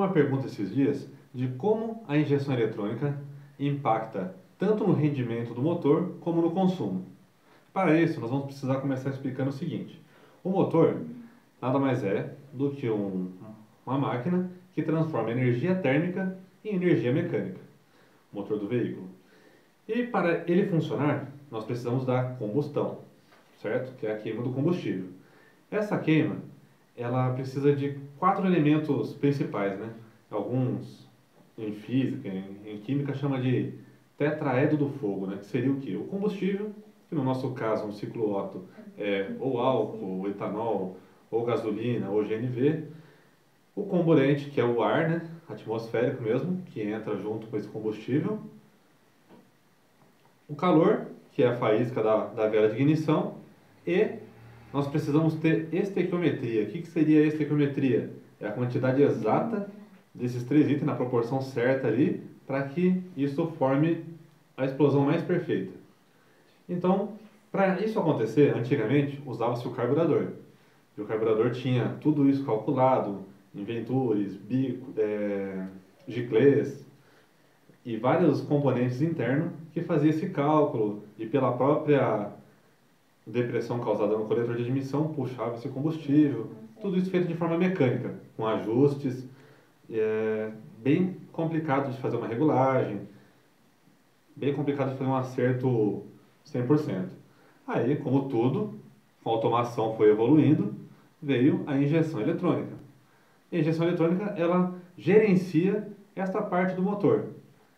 uma pergunta esses dias de como a injeção eletrônica impacta tanto no rendimento do motor como no consumo. Para isso, nós vamos precisar começar explicando o seguinte: o motor nada mais é do que uma máquina que transforma energia térmica em energia mecânica, o motor do veículo. E para ele funcionar, nós precisamos da combustão, certo? Que é a queima do combustível. Essa queima, ela precisa de quatro elementos principais, né? Alguns em física, em química chama de tetraedro do fogo, né? Que seria o quê? O combustível, que no nosso caso um ciclo Otto é ou álcool, ou etanol, ou gasolina, ou GNV. O comburente, que é o ar, né? Atmosférico mesmo, que entra junto com esse combustível. O calor, que é a faísca da vela de ignição. E nós precisamos ter estequiometria. O que seria a estequiometria? É a quantidade exata desses três itens na proporção certa ali, para que isso forme a explosão mais perfeita. Então, para isso acontecer, antigamente usava-se o carburador. E o carburador tinha tudo isso calculado, em ventures, giclês e vários componentes internos que fazia esse cálculo e pela própria depressão causada no coletor de admissão puxava esse combustível. Tudo isso feito de forma mecânica, com ajustes, bem complicado de fazer uma regulagem, bem complicado de fazer um acerto 100%. Aí, como tudo, com a automação foi evoluindo, veio a injeção eletrônica. A injeção eletrônica, ela gerencia esta parte do motor.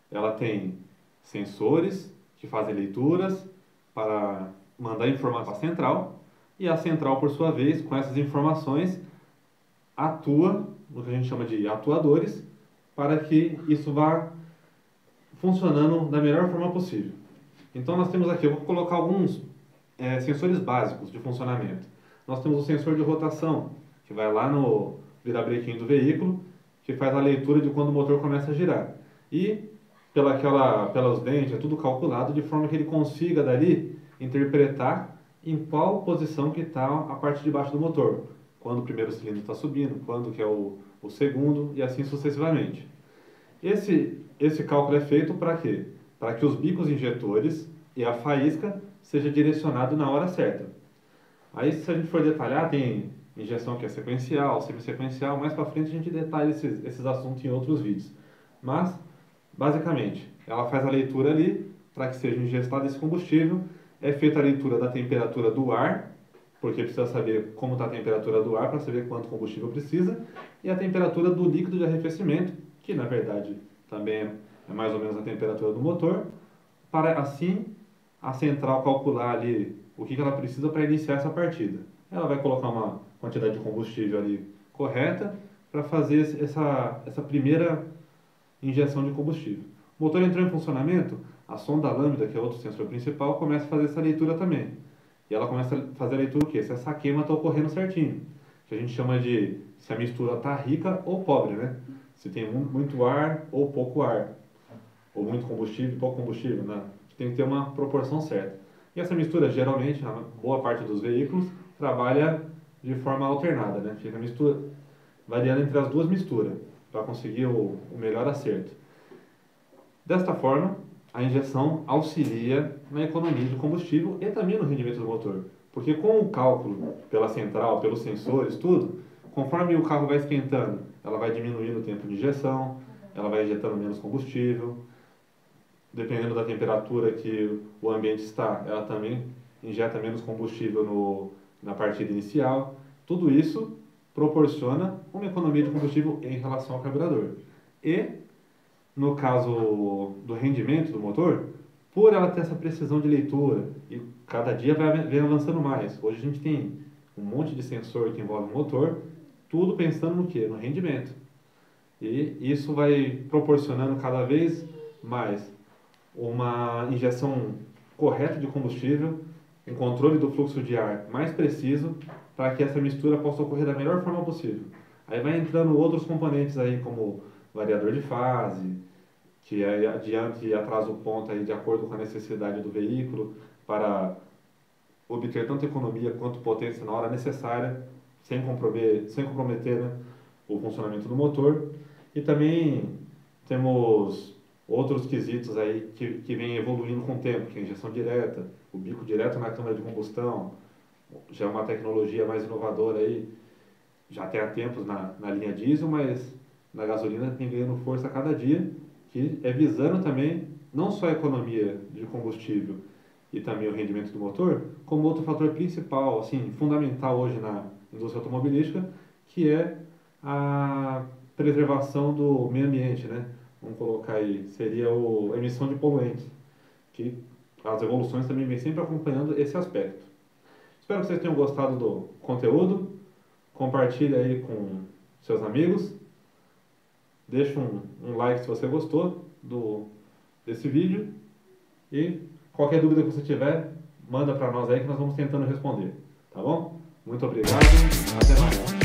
Ela tem sensores que fazem leituras para mandar informação para a central, e a central, por sua vez, com essas informações, atua no que a gente chama de atuadores, para que isso vá funcionando da melhor forma possível. Então nós temos aqui, eu vou colocar alguns sensores básicos de funcionamento. Nós temos o sensor de rotação, que vai lá no virabrequim do veículo, que faz a leitura de quando o motor começa a girar. E pelos dentes, é tudo calculado de forma que ele consiga dali interpretar em qual posição que está a parte de baixo do motor. Quando o primeiro cilindro está subindo, quando que é o segundo e assim sucessivamente. Esse cálculo é feito para quê? Para que os bicos injetores e a faísca seja direcionado na hora certa. Aí, se a gente for detalhar, tem injeção que é sequencial, semissequencial. Mais para frente a gente detalha esses assuntos em outros vídeos. Mas, basicamente, ela faz a leitura ali para que seja injetado esse combustível. É feita a leitura da temperatura do ar, porque precisa saber como está a temperatura do ar para saber quanto combustível precisa. E a temperatura do líquido de arrefecimento, que na verdade também é mais ou menos a temperatura do motor, para assim a central calcular ali o que ela precisa para iniciar essa partida. Ela vai colocar uma quantidade de combustível ali correta para fazer essa primeira injeção de combustível. O motor entrou em funcionamento, a sonda lambda, que é outro sensor principal, começa a fazer essa leitura também. E ela começa a fazer a leitura o quê? Se essa queima está ocorrendo certinho. Que a gente chama de se a mistura está rica ou pobre, né? Se tem muito ar ou pouco ar. Ou muito combustível e pouco combustível, né? Tem que ter uma proporção certa. E essa mistura, geralmente, a boa parte dos veículos trabalha de forma alternada, né? Fica mistura, variando entre as duas misturas, para conseguir o melhor acerto. Desta forma, a injeção auxilia na economia de combustível e também no rendimento do motor. Porque com o cálculo pela central, pelos sensores, tudo, conforme o carro vai esquentando, ela vai diminuindo o tempo de injeção, ela vai injetando menos combustível. Dependendo da temperatura que o ambiente está, ela também injeta menos combustível na partida inicial. Tudo isso proporciona uma economia de combustível em relação ao carburador. E, no caso do rendimento do motor, por ela ter essa precisão de leitura, e cada dia vem avançando mais. Hoje a gente tem um monte de sensor que envolve o motor, tudo pensando no quê? No rendimento. E isso vai proporcionando cada vez mais uma injeção correta de combustível, um controle do fluxo de ar mais preciso, para que essa mistura possa ocorrer da melhor forma possível. Aí vai entrando outros componentes aí, como variador de fase, que adianta e atrasa o ponto aí de acordo com a necessidade do veículo, para obter tanto economia quanto potência na hora necessária, sem comprometer, né, o funcionamento do motor. E também temos outros quesitos aí que vêm evoluindo com o tempo, que é a injeção direta, o bico direto na câmara de combustão, já é uma tecnologia mais inovadora aí, já tem há tempos na linha diesel, mas na gasolina tem ganhando força a cada dia, que é visando também não só a economia de combustível e também o rendimento do motor, como outro fator principal, assim, fundamental hoje na indústria automobilística, que é a preservação do meio ambiente, né? Vamos colocar aí, seria a emissão de poluentes, que as evoluções também vêm sempre acompanhando esse aspecto. Espero que vocês tenham gostado do conteúdo. Compartilhe aí com seus amigos. Deixa um like se você gostou desse vídeo. E qualquer dúvida que você tiver, manda para nós aí que nós vamos tentando responder. Tá bom? Muito obrigado. Até mais.